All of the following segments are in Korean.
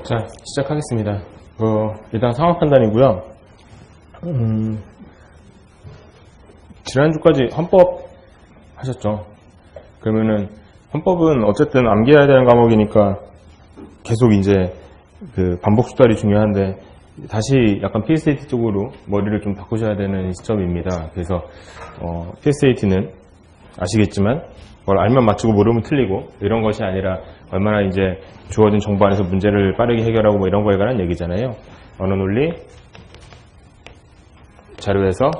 자, 시작하겠습니다. 일단 상황 판단이고요. 지난주까지 헌법 하셨죠? 그러면은 헌법은 어쨌든 암기해야 되는 과목이니까 계속 이제 그 반복 수달이 중요한데 다시 약간 PSAT 쪽으로 머리를 좀 바꾸셔야 되는 시점입니다. 그래서 PSAT는 아시겠지만 뭘 알면 맞추고 모르면 틀리고 이런 것이 아니라 얼마나 이제 주어진 정보 안에서 문제를 빠르게 해결하고 뭐 이런 거에 관한 얘기잖아요. 언어 논리, 자료에서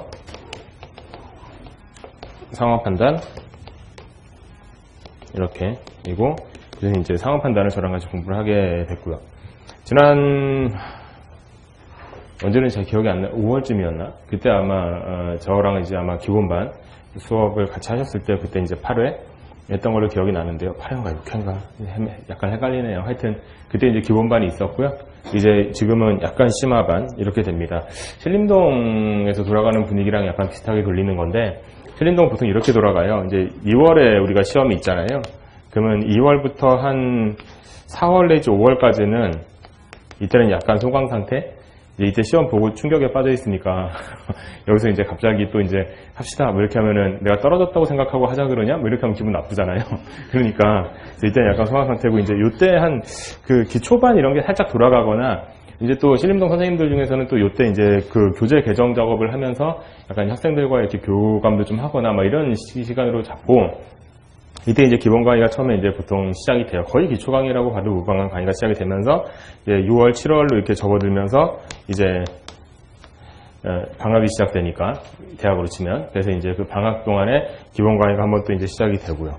상황 판단 이렇게 그리고 그래서 이제 상황 판단을 저랑 같이 공부를 하게 됐고요. 지난 언제는 잘 기억이 안 나요. 5월쯤이었나? 그때 아마 저랑 이제 아마 기본반 수업을 같이 하셨을 때 그때 이제 8회 했던 걸로 기억이 나는데요. 8회인가 6회인가 약간 헷갈리네요. 하여튼 그때 이제 기본반이 있었고요. 이제 지금은 약간 심화반 이렇게 됩니다. 신림동에서 돌아가는 분위기랑 약간 비슷하게 돌리는 건데 신림동 보통 이렇게 돌아가요. 이제 2월에 우리가 시험이 있잖아요. 그러면 2월부터 한 4월 내지 5월까지는 이때는 약간 소강 상태. 이때 시험 보고 충격에 빠져 있으니까 여기서 이제 갑자기 또 이제 합시다 뭐 이렇게 하면은 내가 떨어졌다고 생각하고 하자 그러냐 뭐 이렇게 하면 기분 나쁘잖아요. 그러니까 이때는 약간 소강 상태고 이제 요때 한 그 기초반 이런 게 살짝 돌아가거나 이제 또 신림동 선생님들 중에서는 또 요때 이제 그 교재 개정 작업을 하면서 약간 학생들과 이렇게 교감도 좀 하거나 막 이런 시간으로 잡고 이때 이제 기본 강의가 처음에 이제 보통 시작이 돼요. 거의 기초 강의라고 봐도 무방한 강의가 시작이 되면서 이제 6월, 7월로 이렇게 접어들면서 이제 방학이 시작되니까 대학으로 치면 그래서 이제 그 방학 동안에 기본 강의가 한번 또 이제 시작이 되고요.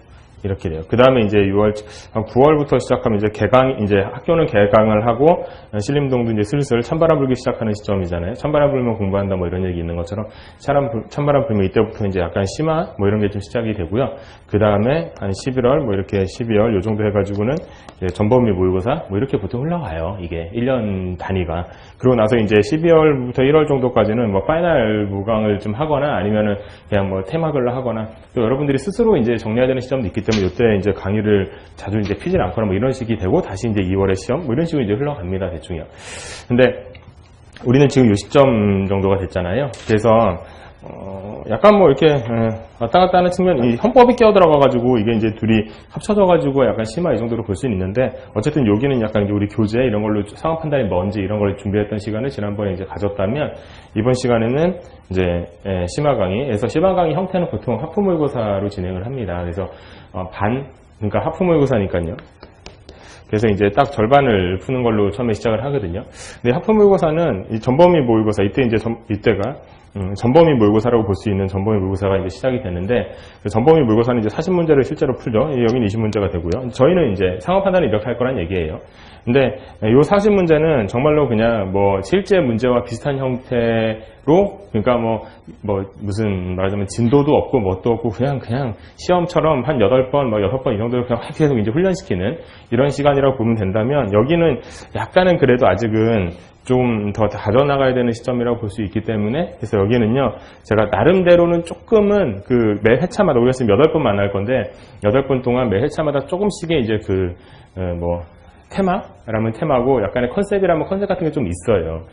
이렇게 돼요. 그 다음에 이제 9월부터 시작하면 이제 이제 학교는 개강을 하고, 신림동도 이제 슬슬 찬바람 불기 시작하는 시점이잖아요. 찬바람 불면 공부한다 뭐 이런 얘기 있는 것처럼, 찬바람 불면 이때부터 이제 약간 심화 뭐 이런 게 좀 시작이 되고요. 그 다음에 한 11월 뭐 이렇게 12월 요 정도 해가지고는 이제 전범위 모의고사 뭐 이렇게 보통 흘러가요. 이게 1년 단위가. 그러고 나서 이제 12월부터 1월 정도까지는 뭐 파이널 무강을 좀 하거나 아니면은 그냥 뭐 테마별로 하거나 또 여러분들이 스스로 이제 정리해야 되는 시점도 있기 때문에 이때 이제 강의를 자주 이제 피질 않거나 뭐 이런 식이 되고 다시 이제 2월에 시험 뭐 이런 식으로 이제 흘러갑니다. 대충이요. 근데 우리는 지금 요 시점 정도가 됐잖아요. 그래서 약간 뭐 이렇게 왔다 갔다 하는 측면, 이 헌법이 끼어들어가가지고 이게 이제 둘이 합쳐져가지고 약간 심화 이 정도로 볼 수는 있는데 어쨌든 여기는 약간 이제 우리 교재 이런 걸로 상황 판단이 뭔지 이런 걸 준비했던 시간을 지난번에 이제 가졌다면 이번 시간에는 이제 심화 강의에서 심화 강의 형태는 보통 하프 모의고사로 진행을 합니다. 그래서 그러니까 하프 모의고사니까요. 그래서 이제 딱 절반을 푸는 걸로 처음에 시작을 하거든요. 근데 하프 모의고사는 이 전범위 모의고사 이때가 전범위 모의고사라고 볼 수 있는 전범위 모의고사가 이제 시작이 되는데 전범위 모의고사는 이제 40문제를 실제로 풀죠. 여기는 20문제가 되고요. 저희는 이제 상황 판단을 이렇게 할 거란 얘기예요. 근데 이 40문제는 정말로 그냥 뭐 실제 문제와 비슷한 형태로 그러니까 뭐 무슨 말하자면 진도도 없고 뭣도 없고 그냥 시험처럼 한 8번, 6번 이 정도로 그냥 계속 이제 훈련시키는 이런 시간이라고 보면 된다면 여기는 약간은 그래도 아직은 좀 더 다져나가야 되는 시점이라고 볼 수 있기 때문에 그래서 여기는요 제가 나름대로는 조금은 그 매 회차마다 우리가 지금 8번 만날 건데 8번 동안 매 회차마다 조금씩의 이제 테마라면 테마고 약간의 컨셉이라면 컨셉 같은 게 좀 있어요.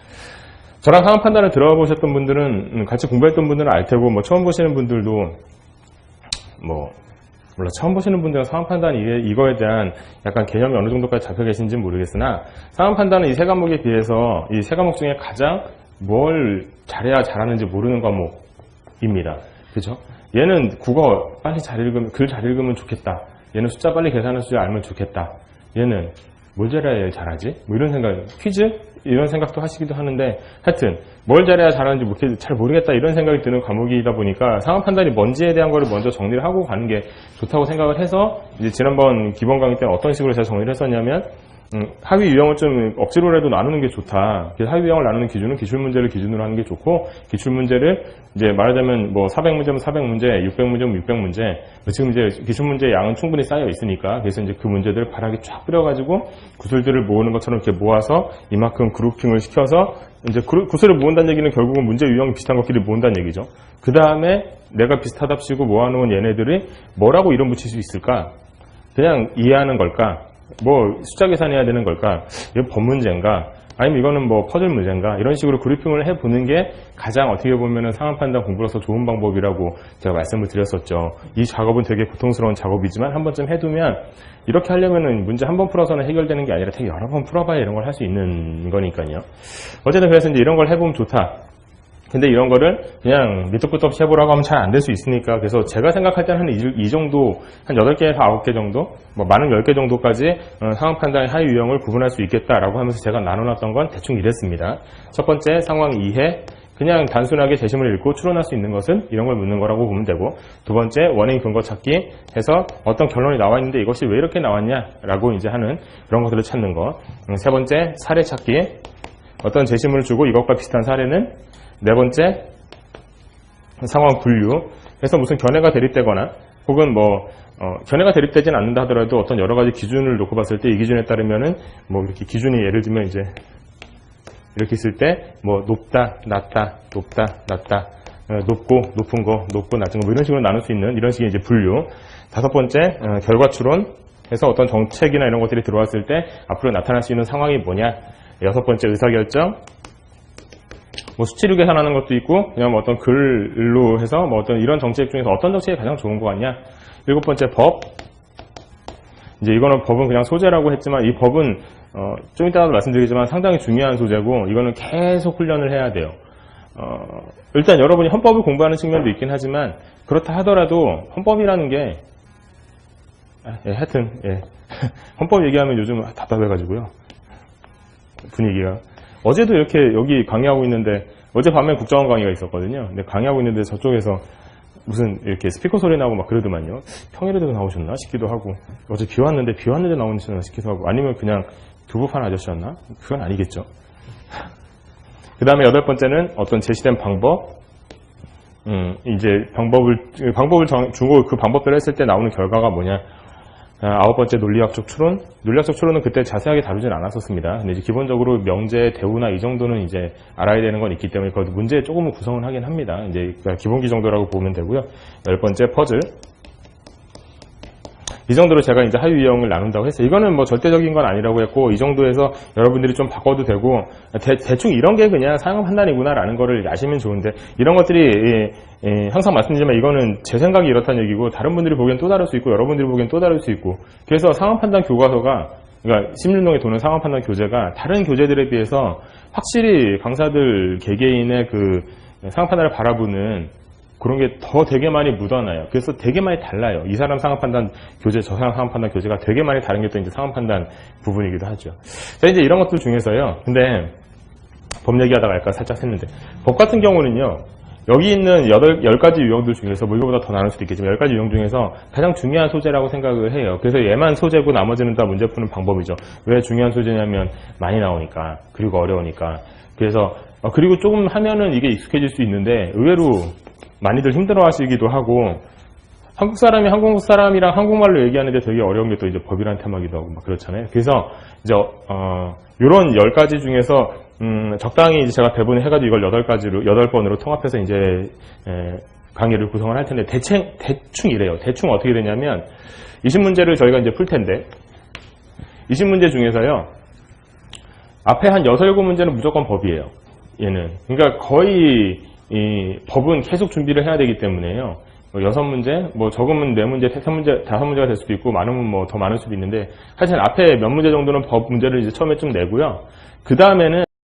저랑 상황 판단을 들어보셨던 분들은 같이 공부했던 분들은 알 테고 뭐 처음 보시는 분들도 물론 처음 보시는 분들은 상황 판단 이거에 대한 약간 개념이 어느 정도까지 잡혀 계신지는 모르겠으나 상황 판단은 이 세 과목에 비해서 이 세 과목 중에 가장 뭘 잘해야 잘하는지 모르는 과목입니다. 그죠? 얘는 국어 빨리 잘 읽으면 글 잘 읽으면 좋겠다. 얘는 숫자 빨리 계산할 줄 알면 좋겠다. 얘는 뭘 잘해야 잘하지? 뭐 이런 생각, 퀴즈? 이런 생각도 하시기도 하는데 하여튼 뭘 잘해야 잘하는지 잘 모르겠다 이런 생각이 드는 과목이다 보니까 상황 판단이 뭔지에 대한 거를 먼저 정리를 하고 가는 게 좋다고 생각을 해서 이제 지난번 기본 강의 때는 어떤 식으로 제가 정리를 했었냐면 하위 유형을 좀 억지로라도 나누는 게 좋다. 그래서 하위 유형을 나누는 기준은 기출문제를 기준으로 하는 게 좋고 기출문제를 이제 말하자면 400문제면 400문제, 600문제면 600문제 지금 이제 기출문제의 양은 충분히 쌓여 있으니까 그래서 이제 그 문제들을 바닥에 쫙 뿌려가지고 구슬들을 모으는 것처럼 이렇게 모아서 이만큼 그룹핑을 시켜서 이제 구슬을 모은다는 얘기는 결국은 문제 유형이 비슷한 것끼리 모은다는 얘기죠. 그 다음에 내가 비슷하답시고 모아놓은 얘네들이 뭐라고 이름 붙일 수 있을까? 그냥 이해하는 걸까? 뭐 숫자 계산해야 되는 걸까? 이거 법 문제인가? 아니면 이거는 뭐 퍼즐 문제인가? 이런 식으로 그리핑을 해보는 게 가장 어떻게 보면은 상황 판단 공부로서 좋은 방법이라고 제가 말씀을 드렸었죠. 이 작업은 되게 고통스러운 작업이지만 한 번쯤 해두면 이렇게 하려면은 문제 한 번 풀어서는 해결되는 게 아니라 되게 여러 번 풀어봐야 이런 걸 할 수 있는 거니까요. 어쨌든 그래서 이제 이런 걸 해보면 좋다. 근데 이런 거를 그냥 밑도 끝도 없이 해보라고 하면 잘 안 될 수 있으니까, 그래서 제가 생각할 때는 한 이 정도, 한 8개에서 9개 정도, 뭐 많은 10개 정도까지 상황 판단의 하위 유형을 구분할 수 있겠다라고 하면서 제가 나눠놨던 건 대충 이랬습니다. 첫 번째, 상황 이해. 그냥 단순하게 재심을 읽고 추론할 수 있는 것은 이런 걸 묻는 거라고 보면 되고, 두 번째, 원인 근거 찾기 해서 어떤 결론이 나와 있는데 이것이 왜 이렇게 나왔냐라고 이제 하는 그런 것들을 찾는 거. 세 번째, 사례 찾기. 어떤 재심을 주고 이것과 비슷한 사례는. 네 번째, 상황 분류. 그래서 무슨 견해가 대립되거나 혹은 견해가 대립되진 않는다 하더라도 어떤 여러 가지 기준을 놓고 봤을 때 이 기준에 따르면은 뭐 이렇게 기준이 예를 들면 이제 이렇게 있을 때 뭐 높다, 낮다, 높다, 낮다, 높고, 높은 거, 높고, 낮은 거 뭐 이런 식으로 나눌 수 있는 이런 식의 이제 분류. 다섯 번째, 결과 추론. 해서 어떤 정책이나 이런 것들이 들어왔을 때 앞으로 나타날 수 있는 상황이 뭐냐. 여섯 번째, 의사결정. 뭐 수치로 계산하는 것도 있고, 그냥 뭐 어떤 글로 해서 뭐 어떤 이런 정책 중에서 어떤 정책이 가장 좋은 거 같냐. 일곱 번째, 법. 이제 이거는 법은 그냥 소재라고 했지만 이 법은 좀 이따가도 말씀드리겠지만 상당히 중요한 소재고 이거는 계속 훈련을 해야 돼요. 일단 여러분이 헌법을 공부하는 측면도 있긴 하지만 그렇다 하더라도 헌법이라는 게 하여튼 헌법 얘기하면 요즘 답답해가지고요. 분위기가. 어제도 이렇게 여기 강의하고 있는데 어젯밤에 국정원 강의가 있었거든요. 근데 강의하고 있는데 저쪽에서 무슨 이렇게 스피커 소리 나고 막 그러더만요. 평일에도 나오셨나 싶기도 하고 어제 비 왔는데 나오셨나 싶기도 하고 아니면 그냥 교부판 아저씨였나? 그건 아니겠죠. 그 다음에 여덟 번째는 어떤 제시된 방법. 이제 방법을 주고 그 방법대로 했을 때 나오는 결과가 뭐냐. 아홉 번째, 논리학적 추론. 논리학적 추론은 그때 자세하게 다루진 않았었습니다. 근데 이제 기본적으로 명제, 대우나 이 정도는 이제 알아야 되는 건 있기 때문에 그것도 문제에 조금은 구성은 하긴 합니다. 이제 기본기 정도라고 보면 되고요. 열 번째, 퍼즐. 이 정도로 제가 이제 하위 유형을 나눈다고 했어요. 이거는 뭐 절대적인 건 아니라고 했고, 이 정도에서 여러분들이 좀 바꿔도 되고, 대충 이런 게 그냥 상황 판단이구나라는 거를 아시면 좋은데, 이런 것들이, 항상 말씀드리지만 이거는 제 생각이 이렇다는 얘기고, 다른 분들이 보기엔 또 다를 수 있고, 여러분들이 보기엔 또 다를 수 있고, 그래서 상황 판단 교과서가, 그러니까 16명에 도는 상황 판단 교재가 다른 교재들에 비해서 확실히 강사들 개개인의 그 상황 판단을 바라보는 그런 게 더 되게 많이 묻어나요. 그래서 되게 많이 달라요. 이 사람 상황 판단 교재, 저 사람 상황 판단 교재가 되게 많이 다른 게 또 이제 상황 판단 부분이기도 하죠. 자, 이제 이런 것들 중에서요. 근데 법 얘기하다가 약간 살짝 샜는데 법 같은 경우는요. 여기 있는 10가지 유형들 중에서 뭐 이거보다 더 나눌 수도 있겠지만 10가지 유형 중에서 가장 중요한 소재라고 생각을 해요. 그래서 얘만 소재고 나머지는 다 문제 푸는 방법이죠. 왜 중요한 소재냐면 많이 나오니까 그리고 어려우니까. 그래서 그리고 조금 하면은 이게 익숙해질 수 있는데 의외로 많이들 힘들어 하시기도 하고 한국 사람이 한국 사람이랑 한국말로 얘기하는데 되게 어려운 게 또 이제 법이라는 테마기도 하고 막 그렇잖아요. 그래서 이제 요런 10가지 중에서 적당히 이제 제가 대본에 해가지고 이걸 8번으로 통합해서 이제 강의를 구성을 할 텐데 대충 이래요. 대충 어떻게 되냐면 20문제를 저희가 이제 풀 텐데 20문제 중에서요. 앞에 한 6, 7문제는 무조건 법이에요. 얘는. 그러니까 거의 이 법은 계속 준비를 해야 되기 때문에요. 6문제, 뭐 적으면 4문제, 3문제, 5문제가 될 수도 있고 많으면 뭐 더 많을 수도 있는데 하여튼 앞에 몇 문제 정도는 법 문제를 이제 처음에 좀 내고요. 그 다음에는